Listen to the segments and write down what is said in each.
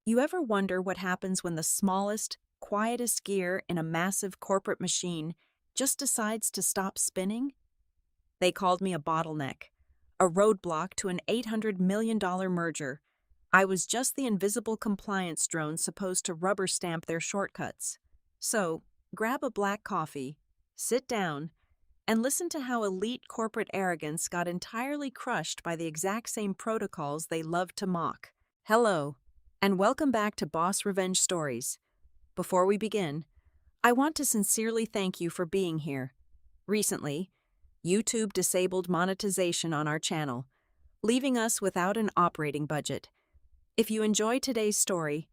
You ever wonder what happens when the smallest, quietest gear in a massive corporate machine just decides to stop spinning? They called me a bottleneck, a roadblock to an $800 million merger. I was just the invisible compliance drone supposed to rubber stamp their shortcuts. So, grab a black coffee, sit down, and listen to how elite corporate arrogance got entirely crushed by the exact same protocols they love to mock. Hello, and welcome back to Boss Revenge Stories. Before we begin, I want to sincerely thank you for being here. Recently, YouTube disabled monetization on our channel, leaving us without an operating budget. If you enjoy today's story,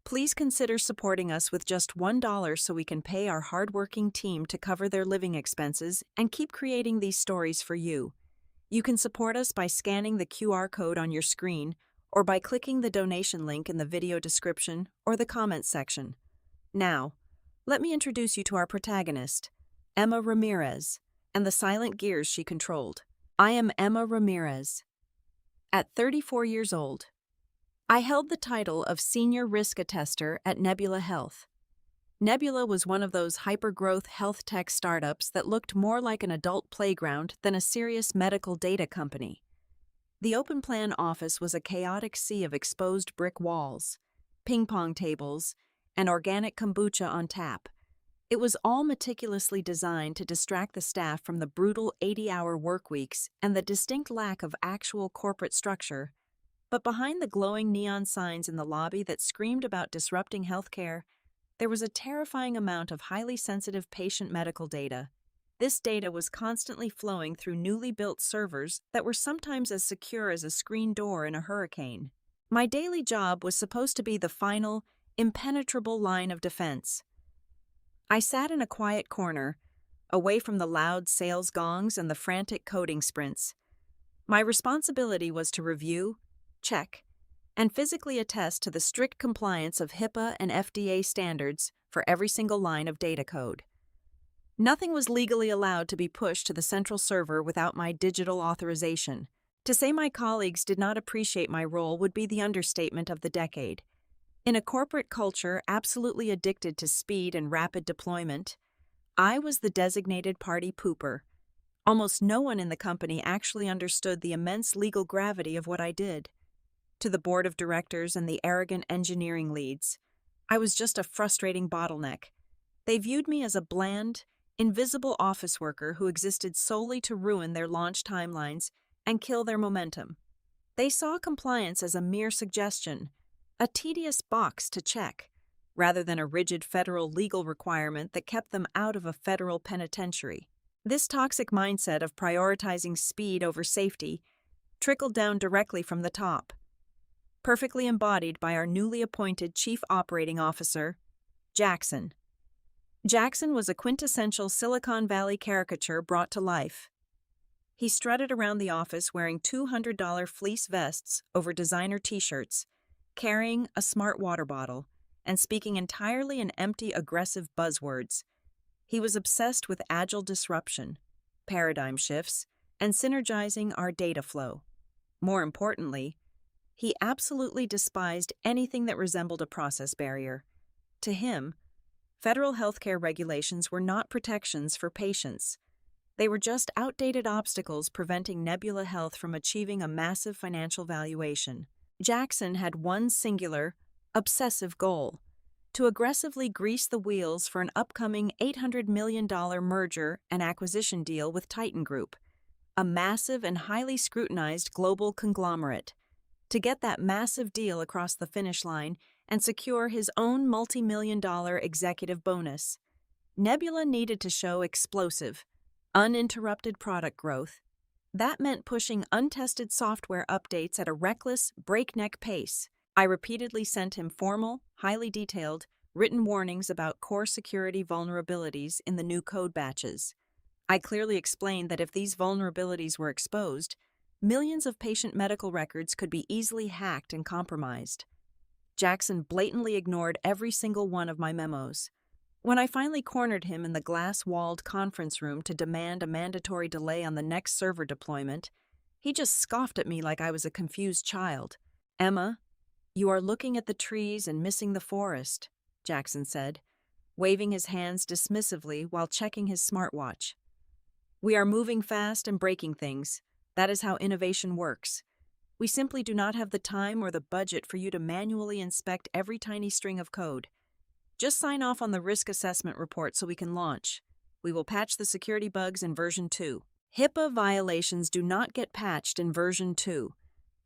please consider supporting us with just $1 so we can pay our hardworking team to cover their living expenses and keep creating these stories for you. You can support us by scanning the QR code on your screen or by clicking the donation link in the video description or the comments section. Now, let me introduce you to our protagonist, Emma Ramirez, and the silent gears she controlled. I am Emma Ramirez. At 34 years old, I held the title of Senior Risk Attester at Nebula Health. Nebula was one of those hyper-growth health tech startups that looked more like an adult playground than a serious medical data company. The open-plan office was a chaotic sea of exposed brick walls, ping-pong tables, and organic kombucha on tap. It was all meticulously designed to distract the staff from the brutal 80-hour work weeks and the distinct lack of actual corporate structure. But behind the glowing neon signs in the lobby that screamed about disrupting healthcare, there was a terrifying amount of highly sensitive patient medical data. This data was constantly flowing through newly built servers that were sometimes as secure as a screen door in a hurricane. My daily job was supposed to be the final, impenetrable line of defense. I sat in a quiet corner, away from the loud sales gongs and the frantic coding sprints. My responsibility was to review, check, and physically attest to the strict compliance of HIPAA and FDA standards for every single line of data code. Nothing was legally allowed to be pushed to the central server without my digital authorization. To say my colleagues did not appreciate my role would be the understatement of the decade. In a corporate culture absolutely addicted to speed and rapid deployment, I was the designated party pooper. Almost no one in the company actually understood the immense legal gravity of what I did. To the board of directors and the arrogant engineering leads, I was just a frustrating bottleneck. They viewed me as a bland, invisible office worker who existed solely to ruin their launch timelines and kill their momentum. They saw compliance as a mere suggestion, a tedious box to check, rather than a rigid federal legal requirement that kept them out of a federal penitentiary. This toxic mindset of prioritizing speed over safety trickled down directly from the top, perfectly embodied by our newly appointed Chief Operating Officer, Jackson. Jackson was a quintessential Silicon Valley caricature brought to life. He strutted around the office wearing $200 fleece vests over designer t-shirts, carrying a smart water bottle, and speaking entirely in empty, aggressive buzzwords. He was obsessed with agile disruption, paradigm shifts, and synergizing our data flow. More importantly, he absolutely despised anything that resembled a process barrier. To him, federal healthcare regulations were not protections for patients. They were just outdated obstacles preventing Nebula Health from achieving a massive financial valuation. Jackson had one singular, obsessive goal: to aggressively grease the wheels for an upcoming $800 million merger and acquisition deal with Titan Group, a massive and highly scrutinized global conglomerate. To get that massive deal across the finish line and secure his own multi-million-dollar executive bonus, Nebula needed to show explosive, uninterrupted product growth. That meant pushing untested software updates at a reckless, breakneck pace. I repeatedly sent him formal, highly detailed, written warnings about core security vulnerabilities in the new code batches. I clearly explained that if these vulnerabilities were exposed, millions of patient medical records could be easily hacked and compromised. Jackson blatantly ignored every single one of my memos. When I finally cornered him in the glass-walled conference room to demand a mandatory delay on the next server deployment, he just scoffed at me like I was a confused child. "Emma, "You are looking at the trees and missing the forest," Jackson said, waving his hands dismissively while checking his smartwatch. "We are moving fast and breaking things. That is how innovation works. We simply do not have the time or the budget for you to manually inspect every tiny string of code. Just sign off on the risk assessment report so we can launch. We will patch the security bugs in version 2. HIPAA violations do not get patched in version 2.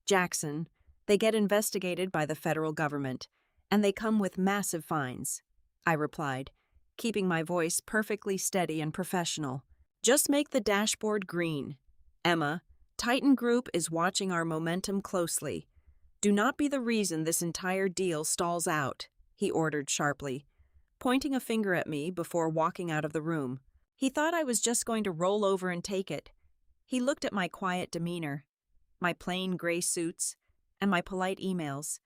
Jackson, they get investigated by the federal government, and they come with massive fines," I replied, keeping my voice perfectly steady and professional. "Just make the dashboard green. Emma, Titan Group is watching our momentum closely. Do not be the reason this entire deal stalls out," he ordered sharply, pointing a finger at me before walking out of the room. He thought I was just going to roll over and take it. He looked at my quiet demeanor, my plain gray suits, and my polite emails,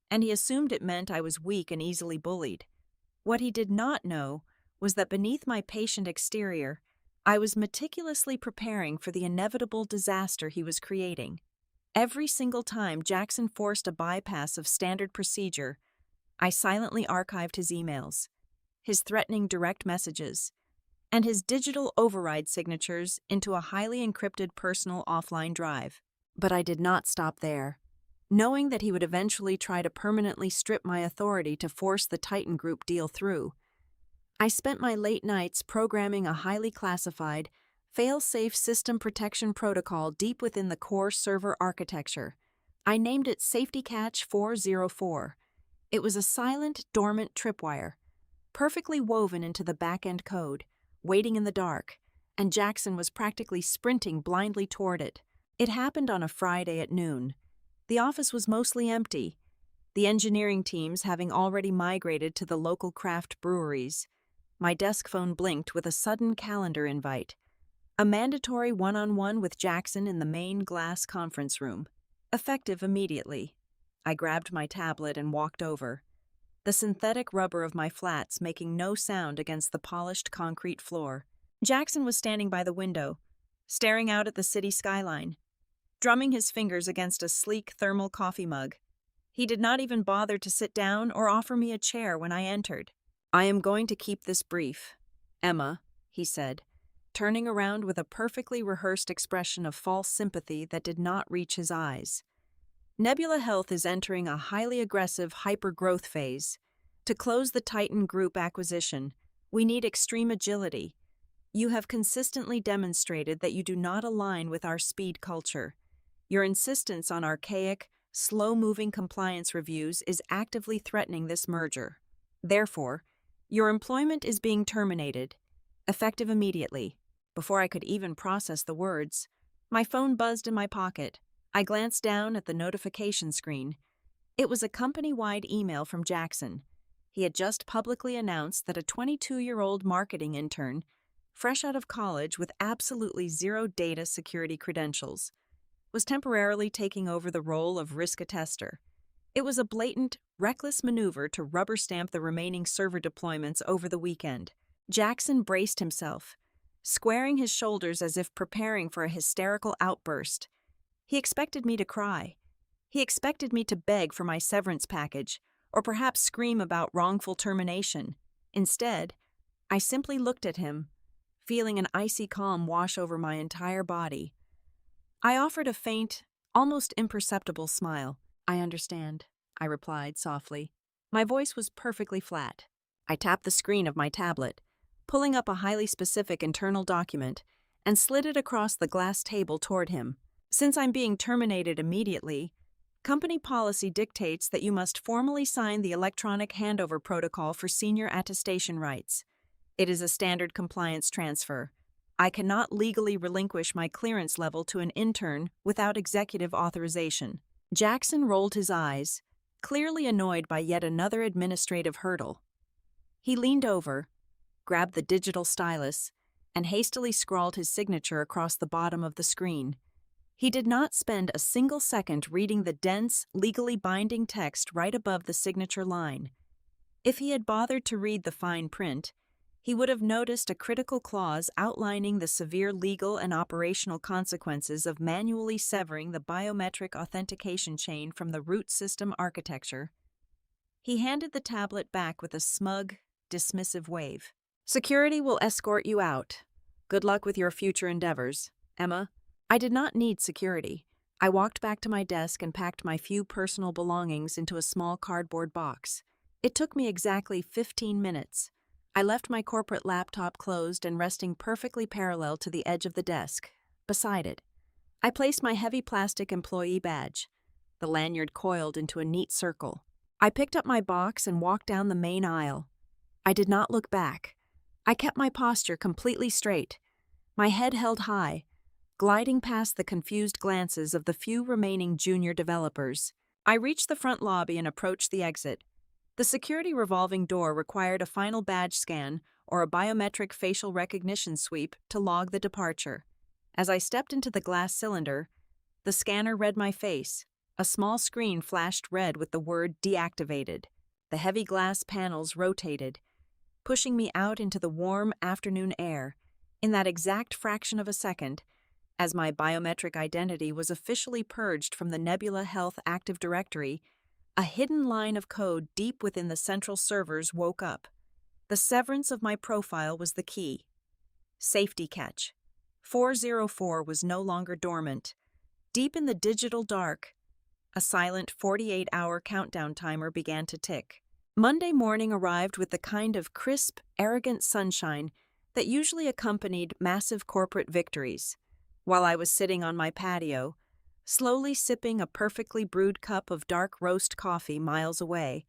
and he assumed it meant I was weak and easily bullied. What he did not know was that beneath my patient exterior, I was meticulously preparing for the inevitable disaster he was creating. Every single time Jackson forced a bypass of standard procedure, I silently archived his emails, his threatening direct messages, and his digital override signatures into a highly encrypted personal offline drive. But I did not stop there. Knowing that he would eventually try to permanently strip my authority to force the Titan Group deal through, I spent my late nights programming a highly classified, fail-safe system protection protocol deep within the core server architecture. I named it Safety Catch 404. It was a silent, dormant tripwire, perfectly woven into the back-end code, waiting in the dark, and Jackson was practically sprinting blindly toward it. It happened on a Friday at noon. The office was mostly empty, the engineering teams having already migrated to the local craft breweries. My desk phone blinked with a sudden calendar invite. A mandatory one-on-one with Jackson in the main glass conference room. Effective immediately. I grabbed my tablet and walked over, the synthetic rubber of my flats making no sound against the polished concrete floor. Jackson was standing by the window, staring out at the city skyline, drumming his fingers against a sleek thermal coffee mug. He did not even bother to sit down or offer me a chair when I entered. "I am going to keep this brief, Emma," he said, turning around with a perfectly rehearsed expression of false sympathy that did not reach his eyes. "Nebula Health is entering a highly aggressive hyper-growth phase. To close the Titan Group acquisition, we need extreme agility. You have consistently demonstrated that you do not align with our speed culture. Your insistence on archaic, slow-moving compliance reviews is actively threatening this merger. Therefore, your employment is being terminated, effective immediately." Before I could even process the words, my phone buzzed in my pocket. I glanced down at the notification screen. It was a company-wide email from Jackson. He had just publicly announced that a 22-year-old marketing intern, fresh out of college with absolutely zero data security credentials, was temporarily taking over the role of risk attester. It was a blatant, reckless maneuver to rubber-stamp the remaining server deployments over the weekend. Jackson braced himself, squaring his shoulders as if preparing for a hysterical outburst. He expected me to cry. He expected me to beg for my severance package, or perhaps scream about wrongful termination. Instead, I simply looked at him, feeling an icy calm wash over my entire body. I offered a faint, almost imperceptible smile. "I understand," I replied softly. My voice was perfectly flat. I tapped the screen of my tablet, pulling up a highly specific internal document, and slid it across the glass table toward him. "Since I'm being terminated immediately, company policy dictates that you must formally sign the electronic handover protocol for senior attestation rights. It is a standard compliance transfer. I cannot legally relinquish my clearance level to an intern without executive authorization." Jackson rolled his eyes, clearly annoyed by yet another administrative hurdle. He leaned over, grabbed the digital stylus, and hastily scrawled his signature across the bottom of the screen. He did not spend a single second reading the dense, legally binding text right above the signature line. If he had bothered to read the fine print, he would have noticed a critical clause outlining the severe legal and operational consequences of manually severing the biometric authentication chain from the root system architecture. He handed the tablet back with a smug, dismissive wave. "Security will escort you out. Good luck with your future endeavors, Emma." I did not need security. I walked back to my desk and packed my few personal belongings into a small cardboard box. It took me exactly 15 minutes. I left my corporate laptop closed and resting perfectly parallel to the edge of the desk. Beside it, I placed my heavy plastic employee badge, the lanyard coiled into a neat circle. I picked up my box and walked down the main aisle. I did not look back. I kept my posture completely straight, my head held high, gliding past the confused glances of the few remaining junior developers. I reached the front lobby and approached the exit. The security revolving door required a final badge scan or a biometric facial recognition sweep to log the departure. As I stepped into the glass cylinder, the scanner read my face. A small screen flashed red with the word "deactivated." The heavy glass panels rotated, pushing me out into the warm afternoon air. In that exact fraction of a second, as my biometric identity was officially purged from the Nebula Health Active Directory, a hidden line of code deep within the central servers woke up. The severance of my profile was the key. Safety catch. 404 was no longer dormant. Deep in the digital dark, a silent 48-hour countdown timer began to tick. Monday morning arrived with the kind of crisp, arrogant sunshine that usually accompanied massive corporate victories. While I was sitting on my patio, slowly sipping a perfectly brewed cup of dark roast coffee miles away,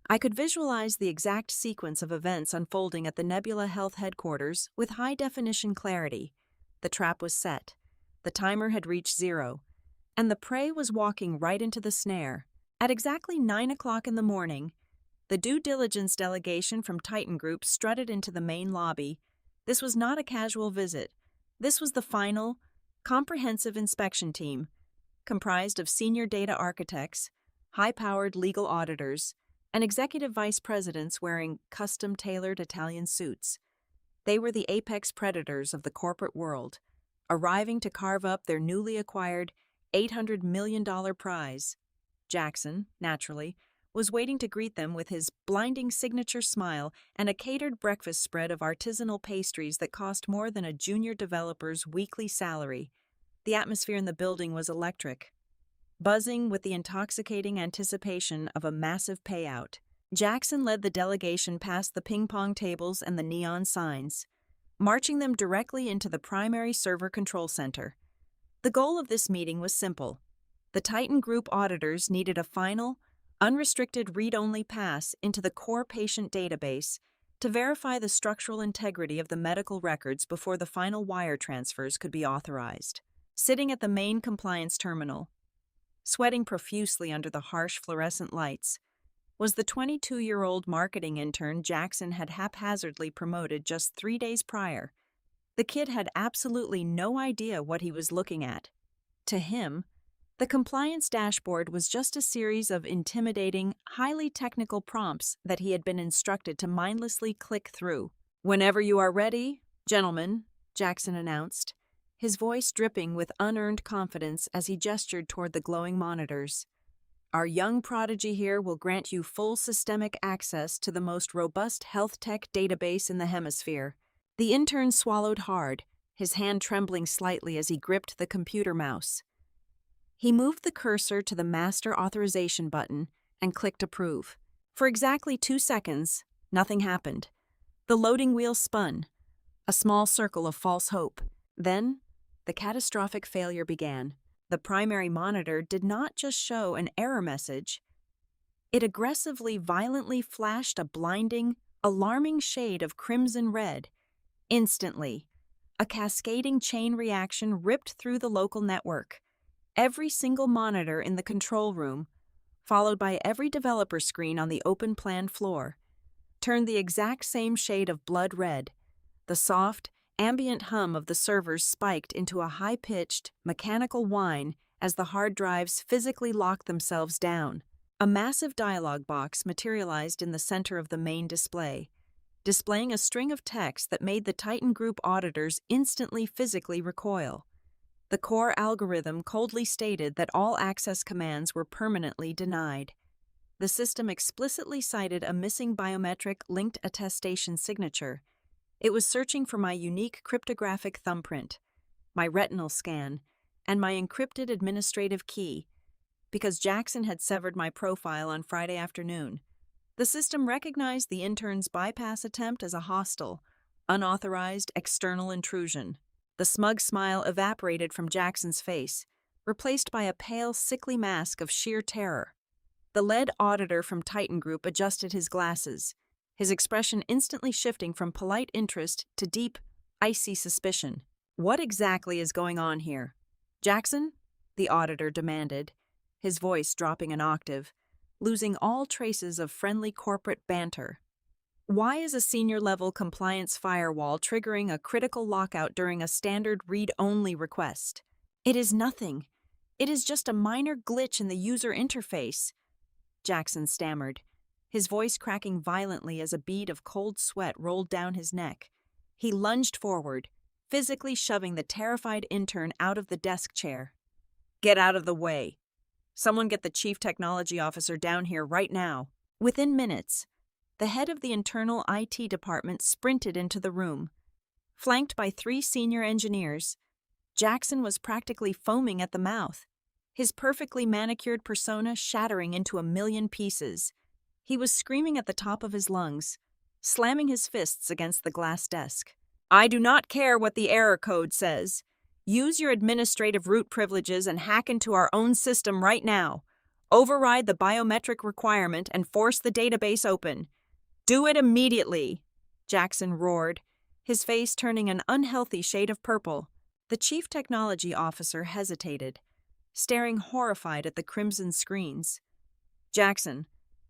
I could visualize the exact sequence of events unfolding at the Nebula Health headquarters with high-definition clarity. The trap was set, the timer had reached 0, and the prey was walking right into the snare. At exactly 9 o'clock in the morning, the due diligence delegation from Titan Group strutted into the main lobby. This was not a casual visit. This was the final, comprehensive inspection team, comprised of senior data architects, high-powered legal auditors, and executive vice presidents wearing custom-tailored Italian suits. They were the apex predators of the corporate world, arriving to carve up their newly acquired $800 million prize. Jackson, naturally, was waiting to greet them with his blinding signature smile and a catered breakfast spread of artisanal pastries that cost more than a junior developer's weekly salary. The atmosphere in the building was electric, buzzing with the intoxicating anticipation of a massive payout. Jackson led the delegation past the ping-pong tables and the neon signs, marching them directly into the primary server control center. The goal of this meeting was simple. The Titan Group auditors needed a final, unrestricted read-only pass into the core patient database to verify the structural integrity of the medical records before the final wire transfers could be authorized. Sitting at the main compliance terminal, sweating profusely under the harsh fluorescent lights, was the 22-year-old marketing intern Jackson had haphazardly promoted just 3 days prior. The kid had absolutely no idea what he was looking at. To him, the compliance dashboard was just a series of intimidating, highly technical prompts that he had been instructed to mindlessly click through. "Whenever you are ready, gentlemen," Jackson announced, his voice dripping with unearned confidence as he gestured toward the glowing monitors. "Our young prodigy here will grant you full systemic access to the most robust health tech database in the hemisphere." The intern swallowed hard, his hand trembling slightly as he gripped the computer mouse. He moved the cursor to the master authorization button and clicked approve. For exactly 2 seconds, nothing happened. The loading wheel spun, a small circle of false hope. Then, the catastrophic failure began. The primary monitor did not just show an error message. It aggressively, violently flashed a blinding, alarming shade of crimson red. Instantly, a cascading chain reaction ripped through the local network. Every single monitor in the control room, followed by every developer screen on the open plan floor, turned the exact same shade of blood red. The soft, ambient hum of the servers spiked into a high-pitched, mechanical whine as the hard drives physically locked themselves down. A massive dialog box materialized in the center of the main display. displaying a string of text that made the Titan Group auditors instantly physically recoil. The core algorithm coldly stated that all access commands were permanently denied. The system explicitly cited a missing biometric linked attestation signature. It was searching for my unique cryptographic thumbprint, my retinal scan, and my encrypted administrative key. Because Jackson had severed my profile on Friday afternoon, the system recognized the intern's bypass attempt as a hostile, unauthorized external intrusion. The smug smile evaporated from Jackson's face, replaced by a pale, sickly mask of sheer terror. The lead auditor from Titan Group adjusted his glasses, his expression instantly shifting from polite interest to deep, icy suspicion. "What exactly is going on here, Jackson?" the auditor demanded, his voice dropping an octave, losing all traces of friendly corporate banter. "Why is a senior-level compliance firewall triggering a critical lockout during a standard read-only request? It is nothing. It is just a minor glitch in the user interface," Jackson stammered, his voice cracking violently as a bead of cold sweat rolled down his neck. He lunged forward, physically shoving the terrified intern out of the desk chair. "Get out of the way. Someone get the chief technology officer down here right now." Within minutes, the head of the internal IT department sprinted into the room. Flanked by 3 senior engineers, Jackson was practically foaming at the mouth, his perfectly manicured persona shattering into a million pieces. He was screaming at the top of his lungs, slamming his fists against the glass desk. "I do not care what the error code says. Use your administrative root privileges and hack into our own system right now. Override the biometric requirement and force the database open. Do it immediately," Jackson roared, his face turning an unhealthy shade of purple. The chief technology officer hesitated, staring horrified at the crimson screens. "Jackson,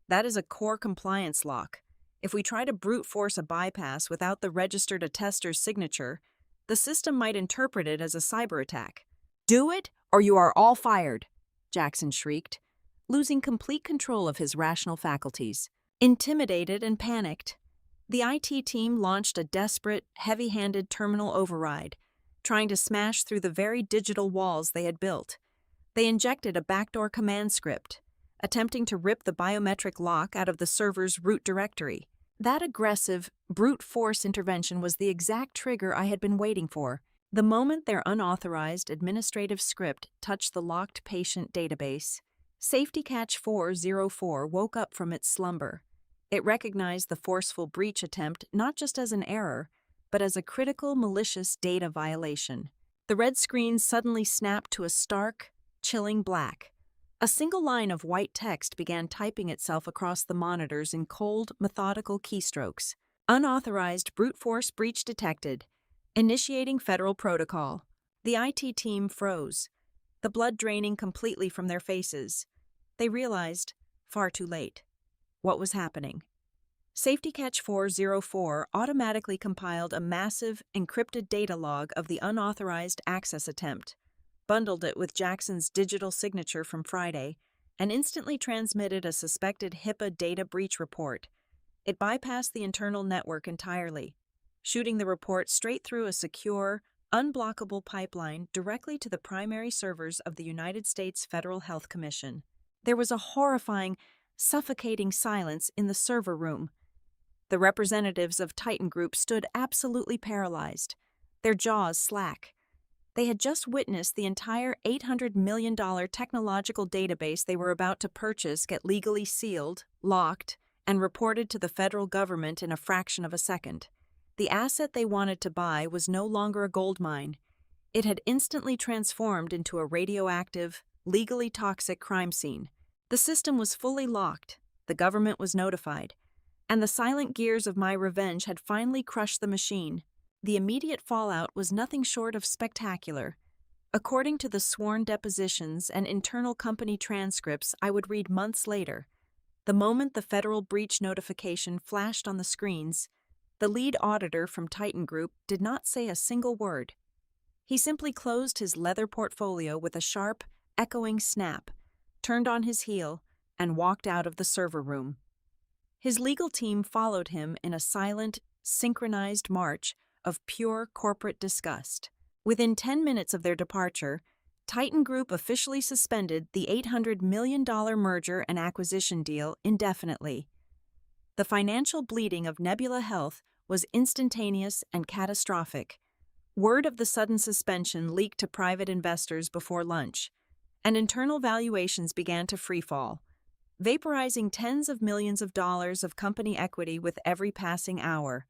that is a core compliance lock. If we try to brute force a bypass without the registered attester's signature, the system might interpret it as a cyber attack." "Do it, or you are all fired," Jackson shrieked, losing complete control of his rational faculties. Intimidated and panicked, the IT team launched a desperate, heavy-handed terminal override, trying to smash through the very digital walls they had built. They injected a backdoor command script, attempting to rip the biometric lock out of the server's root directory. That aggressive, brute force intervention was the exact trigger I had been waiting for. The moment their unauthorized administrative script touched the locked patient database, Safety Catch 404 woke up from its slumber. It recognized the forceful breach attempt not just as an error, but as a critical malicious data violation. The red screen suddenly snapped to a stark, chilling black. A single line of white text began typing itself across the monitors in cold, methodical keystrokes. "Unauthorized brute force breach detected. Initiating federal protocol." The IT team froze, the blood draining completely from their faces. They realized, far too late, what was happening. Safety Catch 404 automatically compiled a massive, encrypted data log of the unauthorized access attempt, bundled it with Jackson's digital signature from Friday, and instantly transmitted a suspected HIPAA data breach report. It bypassed the internal network entirely, shooting the report straight through a secure, unblockable pipeline directly to the primary servers of the United States Federal Health Commission. There was a horrifying, suffocating silence in the server room. The representatives of Titan Group stood absolutely paralyzed, their jaws slack. They had just witnessed the entire $800 million technological database they were about to purchase get legally sealed, locked, and reported to the federal government in a fraction of a second. The asset they wanted to buy was no longer a gold mine. It had instantly transformed into a radioactive, legally toxic crime scene. The system was fully locked, the government was notified, and the silent gears of my revenge had finally crushed the machine. The immediate fallout was nothing short of spectacular. According to the sworn depositions and internal company transcripts I would read months later, the moment the federal breach notification flashed on the screens, the lead auditor from Titan Group did not say a single word. He simply closed his leather portfolio with a sharp, echoing snap, turned on his heel, and walked out of the server room. His legal team followed him in a silent, synchronized march of pure corporate disgust. Within 10 minutes of their departure, Titan Group officially suspended the $800 million merger and acquisition deal indefinitely. The financial bleeding of Nebula Health was instantaneous and catastrophic. Word of the sudden suspension leaked to private investors before lunch, and internal valuations began to freefall, vaporizing tens of millions of dollars of company equity with every passing hour.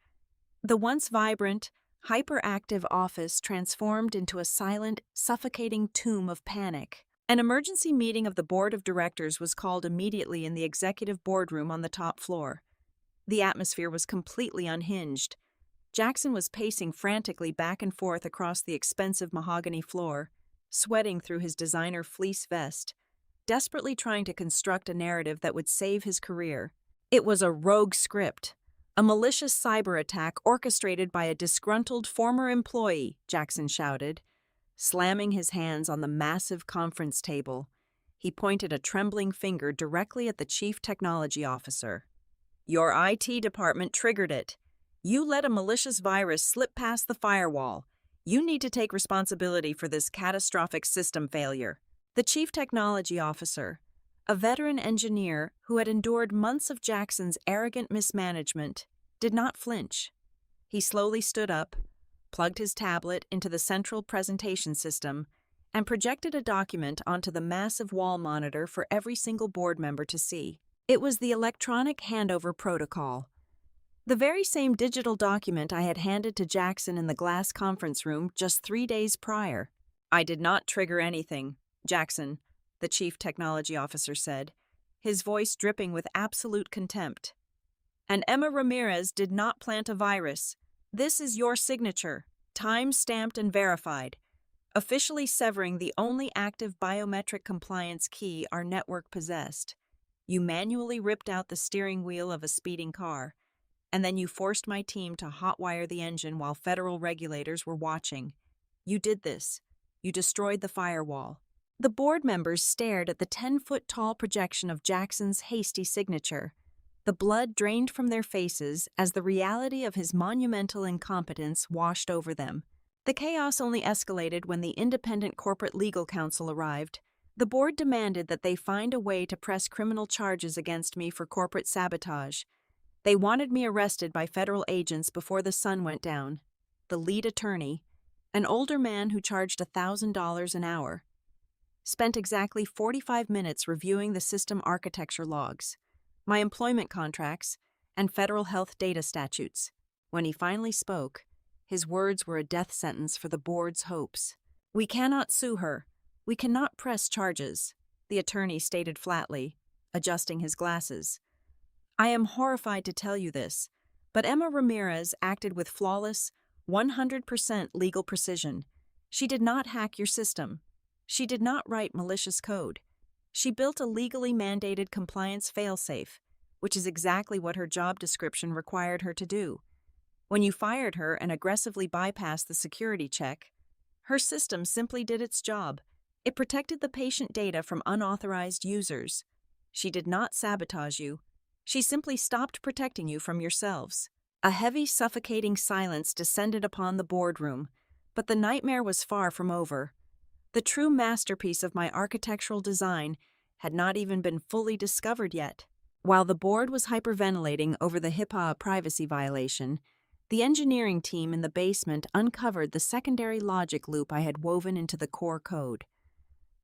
The once vibrant, hyperactive office transformed into a silent, suffocating tomb of panic. An emergency meeting of the board of directors was called immediately in the executive boardroom on the top floor. The atmosphere was completely unhinged. Jackson was pacing frantically back and forth across the expensive mahogany floor, sweating through his designer fleece vest, desperately trying to construct a narrative that would save his career. It was a rogue script, a malicious cyber attack orchestrated by a disgruntled former employee, Jackson shouted, slamming his hands on the massive conference table. He pointed a trembling finger directly at the chief technology officer. Your IT department triggered it. You let a malicious virus slip past the firewall. You need to take responsibility for this catastrophic system failure. The chief technology officer, a veteran engineer who had endured months of Jackson's arrogant mismanagement, did not flinch. He slowly stood up, plugged his tablet into the central presentation system, and projected a document onto the massive wall monitor for every single board member to see. It was the electronic handover protocol. The very same digital document I had handed to Jackson in the glass conference room just 3 days prior. I did not trigger anything, Jackson, the chief technology officer said, his voice dripping with absolute contempt. And Emma Ramirez did not plant a virus. This is your signature, time-stamped and verified, officially severing the only active biometric compliance key our network possessed. You manually ripped out the steering wheel of a speeding car, and then you forced my team to hotwire the engine while federal regulators were watching. You did this. You destroyed the firewall. The board members stared at the 10-foot-tall projection of Jackson's hasty signature. The blood drained from their faces as the reality of his monumental incompetence washed over them. The chaos only escalated when the independent corporate legal counsel arrived. The board demanded that they find a way to press criminal charges against me for corporate sabotage. They wanted me arrested by federal agents before the sun went down. The lead attorney, an older man who charged $1,000 an hour, spent exactly 45 minutes reviewing the system architecture logs, my employment contracts, and federal health data statutes. When he finally spoke, his words were a death sentence for the board's hopes. We cannot sue her. We cannot press charges, the attorney stated flatly, adjusting his glasses. I am horrified to tell you this, but Emma Ramirez acted with flawless, 100% legal precision. She did not hack your system. She did not write malicious code. She built a legally mandated compliance failsafe, which is exactly what her job description required her to do. When you fired her and aggressively bypassed the security check, her system simply did its job. It protected the patient data from unauthorized users. She did not sabotage you. She simply stopped protecting you from yourselves. A heavy, suffocating silence descended upon the boardroom, but the nightmare was far from over. The true masterpiece of my architectural design had not even been fully discovered yet. While the board was hyperventilating over the HIPAA privacy violation, the engineering team in the basement uncovered the secondary logic loop I had woven into the core code.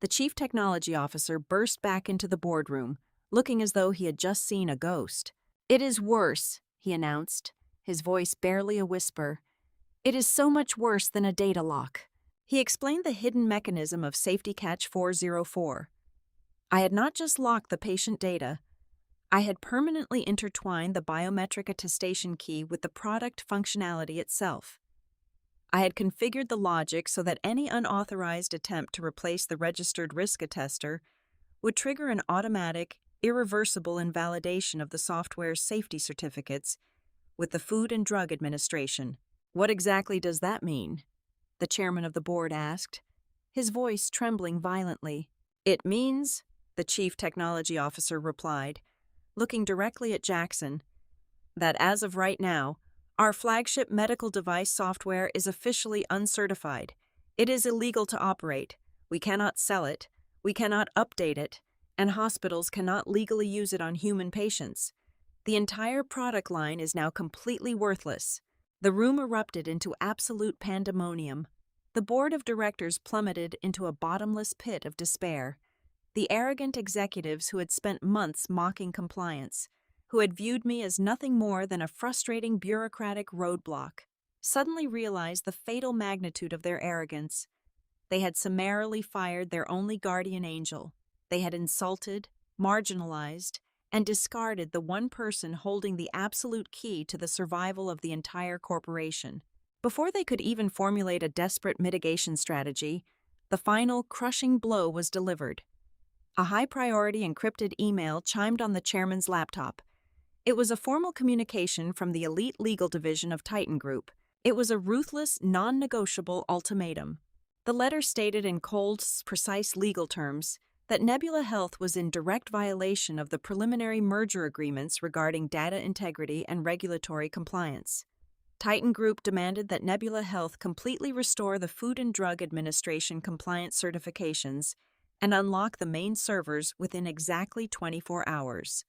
The chief technology officer burst back into the boardroom, looking as though he had just seen a ghost. "It is worse," he announced, his voice barely a whisper. "It is so much worse than a data lock." He explained the hidden mechanism of Safety Catch 404. I had not just locked the patient data, I had permanently intertwined the biometric attestation key with the product functionality itself. I had configured the logic so that any unauthorized attempt to replace the registered risk attester would trigger an automatic, irreversible invalidation of the software's safety certificates with the Food and Drug Administration. "What exactly does that mean?" the chairman of the board asked, his voice trembling violently. "It means," the chief technology officer replied, looking directly at Jackson, that as of right now, our flagship medical device software is officially uncertified. It is illegal to operate. We cannot sell it. We cannot update it. And hospitals cannot legally use it on human patients. The entire product line is now completely worthless. The room erupted into absolute pandemonium. The board of directors plummeted into a bottomless pit of despair. The arrogant executives who had spent months mocking compliance, who had viewed me as nothing more than a frustrating bureaucratic roadblock, suddenly realized the fatal magnitude of their arrogance. They had summarily fired their only guardian angel. They had insulted, marginalized, and discarded the one person holding the absolute key to the survival of the entire corporation. Before they could even formulate a desperate mitigation strategy, the final crushing blow was delivered. A high-priority encrypted email chimed on the chairman's laptop. It was a formal communication from the elite legal division of Titan Group. It was a ruthless, non-negotiable ultimatum. The letter stated in cold, precise legal terms that Nebula Health was in direct violation of the preliminary merger agreements regarding data integrity and regulatory compliance. Titan Group demanded that Nebula Health completely restore the Food and Drug Administration compliance certifications and unlock the main servers within exactly 24 hours.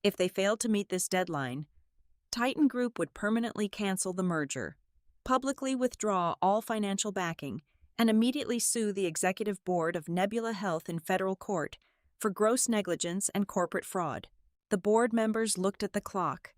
If they failed to meet this deadline, Titan Group would permanently cancel the merger, publicly withdraw all financial backing, and immediately sue the executive board of Nebula Health in federal court for gross negligence and corporate fraud. The board members looked at the clock.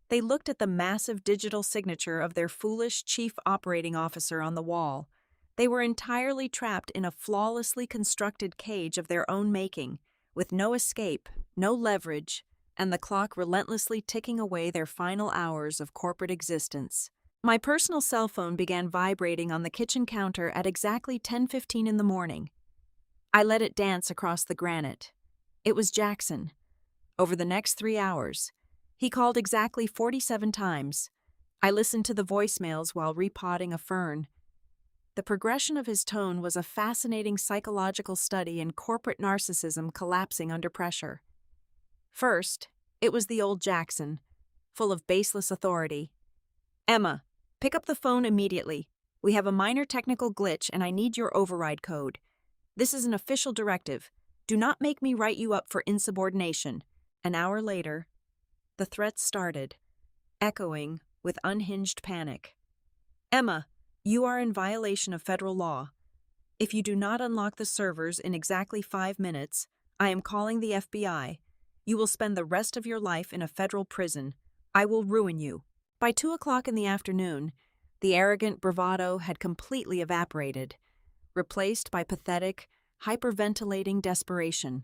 They looked at the massive digital signature of their foolish chief operating officer on the wall. They were entirely trapped in a flawlessly constructed cage of their own making, with no escape, no leverage, and the clock relentlessly ticking away their final hours of corporate existence. My personal cell phone began vibrating on the kitchen counter at exactly 10:15 in the morning. I let it dance across the granite. It was Jackson. Over the next 3 hours, he called exactly 47 times. I listened to the voicemails while repotting a fern. The progression of his tone was a fascinating psychological study in corporate narcissism collapsing under pressure. First, it was the old Jackson, full of baseless authority. "Emma, pick up the phone immediately. We have a minor technical glitch and I need your override code. This is an official directive. Do not make me write you up for insubordination." An hour later, the threats started, echoing with unhinged panic. "Emma, you are in violation of federal law. If you do not unlock the servers in exactly 5 minutes, I am calling the FBI. You will spend the rest of your life in a federal prison. I will ruin you." By 2 o'clock in the afternoon, the arrogant bravado had completely evaporated, replaced by pathetic, hyperventilating desperation.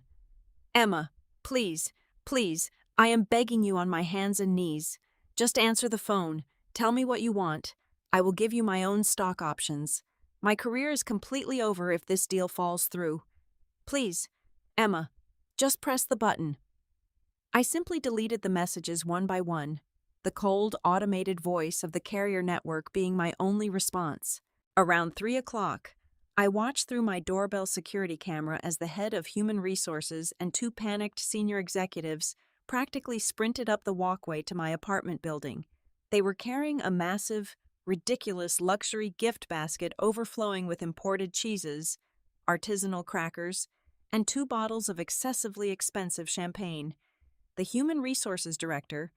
"Emma, please, please, I am begging you on my hands and knees. Just answer the phone. Tell me what you want. I will give you my own stock options. My career is completely over if this deal falls through. Please, Emma, just press the button." I simply deleted the messages one by one, the cold, automated voice of the carrier network being my only response. Around 3 o'clock, I watched through my doorbell security camera as the head of human resources and 2 panicked senior executives practically sprinted up the walkway to my apartment building. They were carrying a massive, ridiculous luxury gift basket overflowing with imported cheeses, artisanal crackers, and 2 bottles of excessively expensive champagne. The human resources director,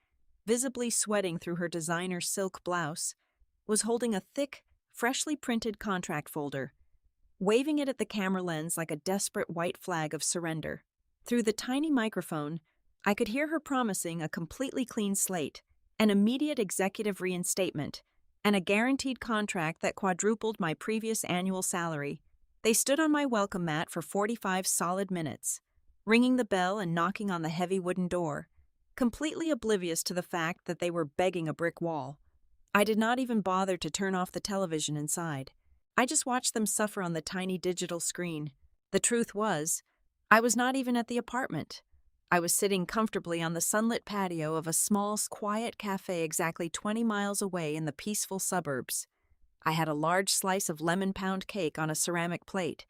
visibly sweating through her designer silk blouse, was holding a thick, freshly printed contract folder, waving it at the camera lens like a desperate white flag of surrender. Through the tiny microphone, I could hear her promising a completely clean slate, an immediate executive reinstatement, and a guaranteed contract that quadrupled my previous annual salary. They stood on my welcome mat for 45 solid minutes, ringing the bell and knocking on the heavy wooden door, completely oblivious to the fact that they were begging a brick wall. I did not even bother to turn off the television inside. I just watched them suffer on the tiny digital screen. The truth was, I was not even at the apartment. I was sitting comfortably on the sunlit patio of a small, quiet cafe exactly 20 miles away in the peaceful suburbs. I had a large slice of lemon pound cake on a ceramic plate,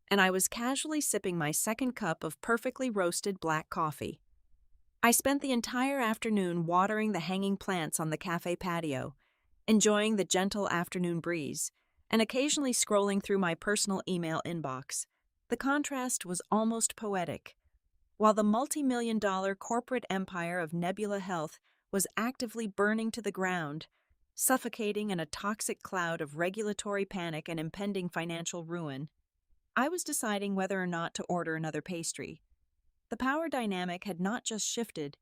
and I was casually sipping my second cup of perfectly roasted black coffee. I spent the entire afternoon watering the hanging plants on the cafe patio, enjoying the gentle afternoon breeze, and occasionally scrolling through my personal email inbox. The contrast was almost poetic. While the multi-million-dollar corporate empire of Nebula Health was actively burning to the ground, suffocating in a toxic cloud of regulatory panic and impending financial ruin, I was deciding whether or not to order another pastry. The power dynamic had not just shifted,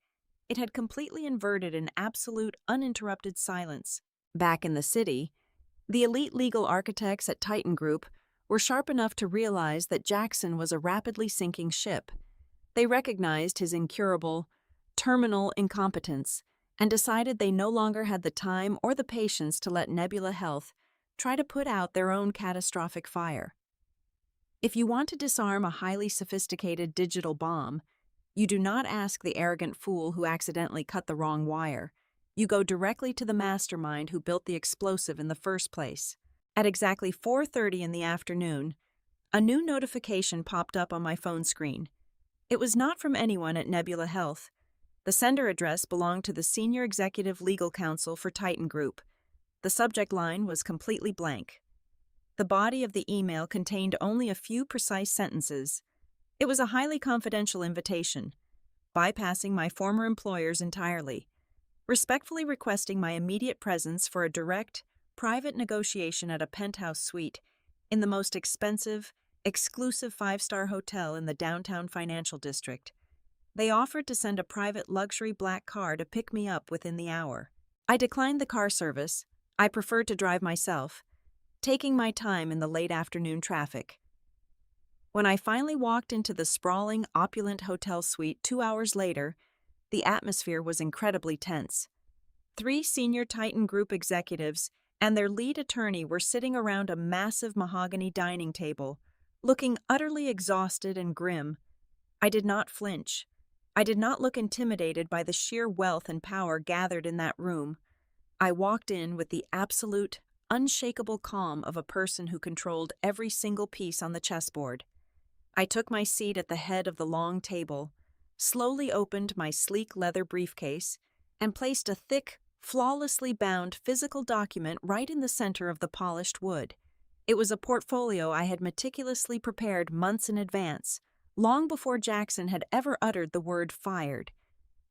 it had completely inverted in absolute, uninterrupted silence. Back in the city, the elite legal architects at Titan Group were sharp enough to realize that Jackson was a rapidly sinking ship. They recognized his incurable, terminal incompetence and decided they no longer had the time or the patience to let Nebula Health try to put out their own catastrophic fire. If you want to disarm a highly sophisticated digital bomb, you do not ask the arrogant fool who accidentally cut the wrong wire. You go directly to the mastermind who built the explosive in the first place. At exactly 4:30 in the afternoon, a new notification popped up on my phone screen. It was not from anyone at Nebula Health. The sender address belonged to the Senior Executive Legal Counsel for Titan Group. The subject line was completely blank. The body of the email contained only a few precise sentences. It was a highly confidential invitation, bypassing my former employers entirely, respectfully requesting my immediate presence for a direct, private negotiation at a penthouse suite in the most expensive, exclusive five-star hotel in the downtown financial district. They offered to send a private luxury black car to pick me up within the hour. I declined the car service. I preferred to drive myself, taking my time in the late afternoon traffic. When I finally walked into the sprawling, opulent hotel suite 2 hours later, the atmosphere was incredibly tense. 3 senior Titan Group executives and their lead attorney were sitting around a massive mahogany dining table, looking utterly exhausted and grim. I did not flinch. I did not look intimidated by the sheer wealth and power gathered in that room. I walked in with the absolute, unshakable calm of a person who controlled every single piece on the chessboard. I took my seat at the head of the long table, slowly opened my sleek leather briefcase, and placed a thick, flawlessly bound physical document right in the center of the polished wood. It was a portfolio I had meticulously prepared months in advance, long before Jackson had ever uttered the word fired.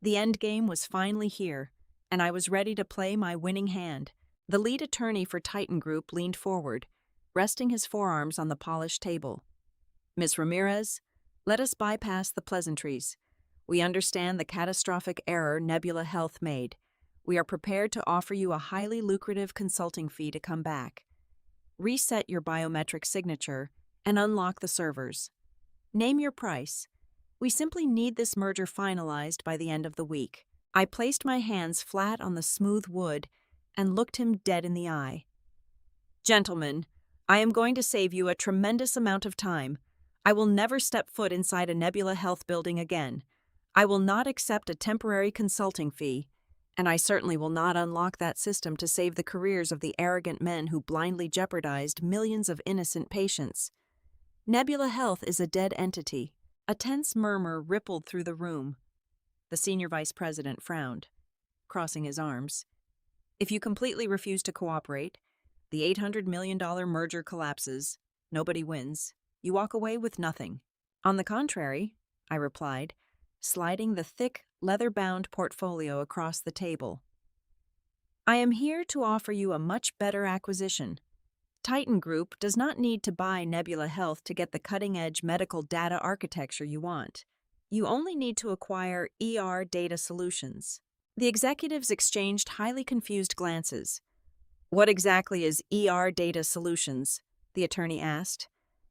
The endgame was finally here, and I was ready to play my winning hand. The lead attorney for Titan Group leaned forward, resting his forearms on the polished table. "Ms. Ramirez, let us bypass the pleasantries. We understand the catastrophic error Nebula Health made. We are prepared to offer you a highly lucrative consulting fee to come back. Reset your biometric signature and unlock the servers. Name your price. We simply need this merger finalized by the end of the week." I placed my hands flat on the smooth wood and looked him dead in the eye. "Gentlemen, I am going to save you a tremendous amount of time. I will never step foot inside a Nebula Health building again. I will not accept a temporary consulting fee, and I certainly will not unlock that system to save the careers of the arrogant men who blindly jeopardized millions of innocent patients. Nebula Health is a dead entity." A tense murmur rippled through the room. The senior vice president frowned, crossing his arms. "If you completely refuse to cooperate, the $800 million merger collapses. Nobody wins. You walk away with nothing." "On the contrary," I replied, sliding the thick, leather-bound portfolio across the table. "I am here to offer you a much better acquisition. Titan Group does not need to buy Nebula Health to get the cutting-edge medical data architecture you want. You only need to acquire Data Solutions." The executives exchanged highly confused glances. "What exactly is Data Solutions?" the attorney asked,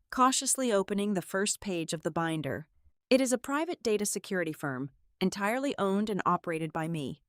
cautiously opening the first page of the binder. "It is a private data security firm, entirely owned and operated by me,"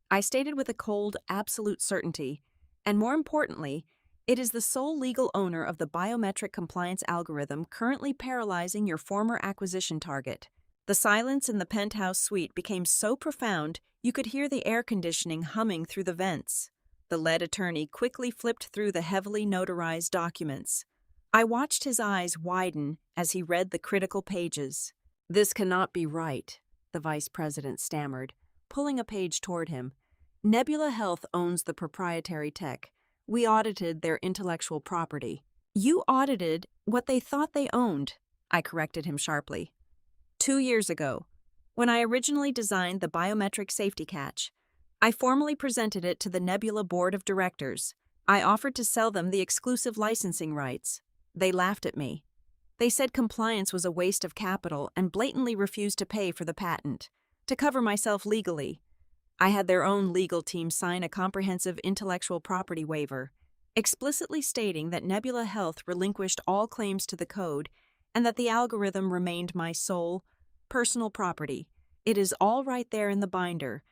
I stated with a cold, absolute certainty, and more importantly, it is the sole legal owner of the biometric compliance algorithm currently paralyzing your former acquisition target. The silence in the penthouse suite became so profound you could hear the air conditioning humming through the vents. The lead attorney quickly flipped through the heavily notarized documents. I watched his eyes widen as he read the critical pages. "This cannot be right," the vice president stammered, pulling a page toward him. Nebula Health owns the proprietary tech. We audited their intellectual property. You audited what they thought they owned, I corrected him sharply. 2 years ago, when I originally designed the biometric safety catch, I formally presented it to the Nebula Board of Directors. I offered to sell them the exclusive licensing rights. They laughed at me. They said compliance was a waste of capital and blatantly refused to pay for the patent. To cover myself legally, I had their own legal team sign a comprehensive intellectual property waiver, explicitly stating that Nebula Health relinquished all claims to the code and that the algorithm remained my sole, personal property. It is all right there in the binder,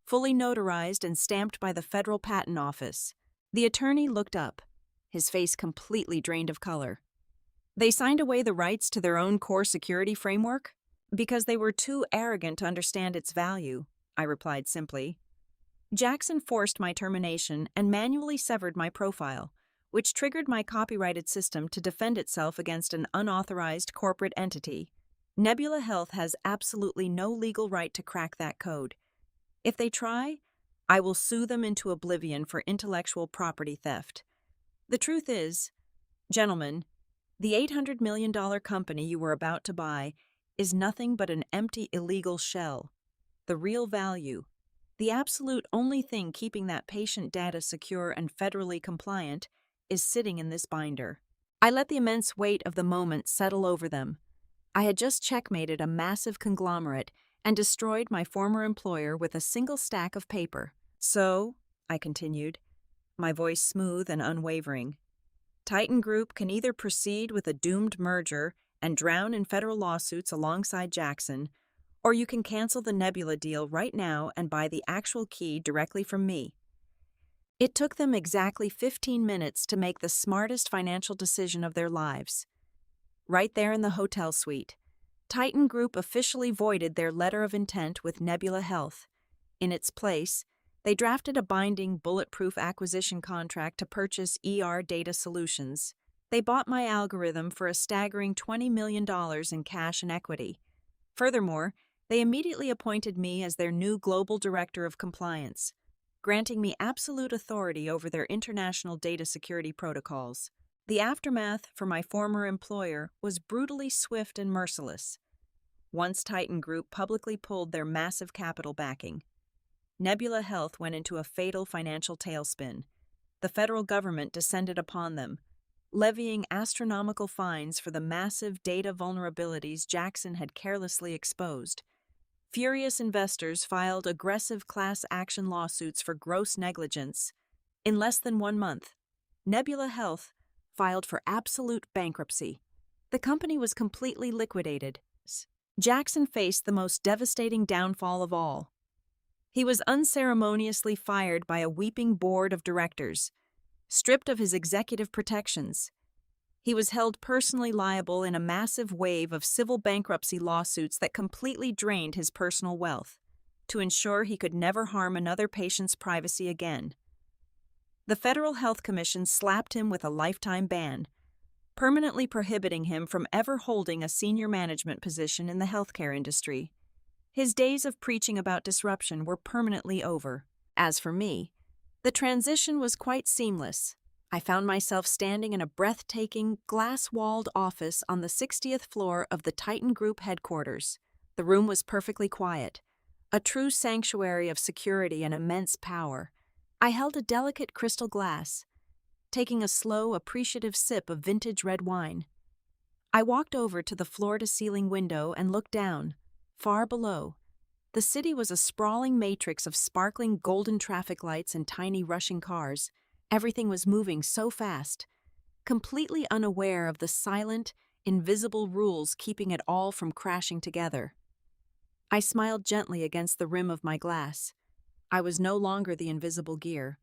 fully notarized and stamped by the Federal Patent Office. The attorney looked up, his face completely drained of color. They signed away the rights to their own core security framework? Because they were too arrogant to understand its value, I replied simply. Jackson forced my termination and manually severed my profile, which triggered my copyrighted system to defend itself against an unauthorized corporate entity. Nebula Health has absolutely no legal right to crack that code. If they try, I will sue them into oblivion for intellectual property theft. The truth is, gentlemen, the $800 million company you were about to buy is nothing but an empty illegal shell. The real value, the absolute only thing keeping that patient data secure and federally compliant, is sitting in this binder. I let the immense weight of the moment settle over them. I had just checkmated a massive conglomerate and destroyed my former employer with a single stack of paper. So, I continued, my voice smooth and unwavering, Titan Group can either proceed with a doomed merger and drown in federal lawsuits alongside Jackson, or you can cancel the Nebula deal right now and buy the actual key directly from me. It took them exactly 15 minutes to make the smartest financial decision of their lives. Right there in the hotel suite, Titan Group officially voided their letter of intent with Nebula Health. In its place, they drafted a binding, bulletproof acquisition contract to purchase Data Solutions. They bought my algorithm for a staggering $20 million in cash and equity. Furthermore, they immediately appointed me as their new global director of compliance, granting me absolute authority over their international data security protocols. The aftermath for my former employer was brutally swift and merciless. Once Titan Group publicly pulled their massive capital backing, Nebula Health went into a fatal financial tailspin. The federal government descended upon them, levying astronomical fines for the massive data vulnerabilities Jackson had carelessly exposed. Furious investors filed aggressive class action lawsuits for gross negligence. In less than 1 month, Nebula Health filed for absolute bankruptcy. The company was completely liquidated. Jackson faced the most devastating downfall of all. He was unceremoniously fired by a weeping board of directors, stripped of his executive protections. He was held personally liable in a massive wave of civil bankruptcy lawsuits that completely drained his personal wealth, to ensure he could never harm another patient's privacy again. The Federal Health Commission slapped him with a lifetime ban, permanently prohibiting him from ever holding a senior management position in the healthcare industry. His days of preaching about disruption were permanently over. As for me, the transition was quite seamless. I found myself standing in a breathtaking, glass-walled office on the 60th floor of the Titan Group headquarters. The room was perfectly quiet, a true sanctuary of security and immense power. I held a delicate crystal glass, taking a slow, appreciative sip of vintage red wine. I walked over to the floor-to-ceiling window and looked down. Far below, the city was a sprawling matrix of sparkling golden traffic lights and tiny rushing cars. Everything was moving so fast, completely unaware of the silent, invisible rules keeping it all from crashing together. I smiled gently against the rim of my glass. I was no longer the invisible gear.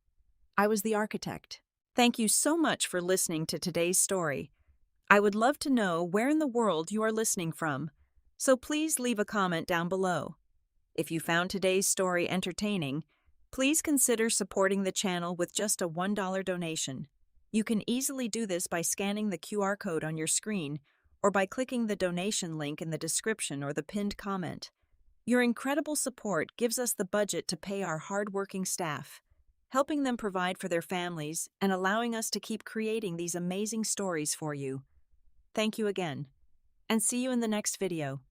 I was the architect. Thank you so much for listening to today's story. I would love to know where in the world you are listening from, so please leave a comment down below. If you found today's story entertaining, please consider supporting the channel with just a $1 donation. You can easily do this by scanning the QR code on your screen or by clicking the donation link in the description or the pinned comment. Your incredible support gives us the budget to pay our hardworking staff, helping them provide for their families and allowing us to keep creating these amazing stories for you. Thank you again, and see you in the next video.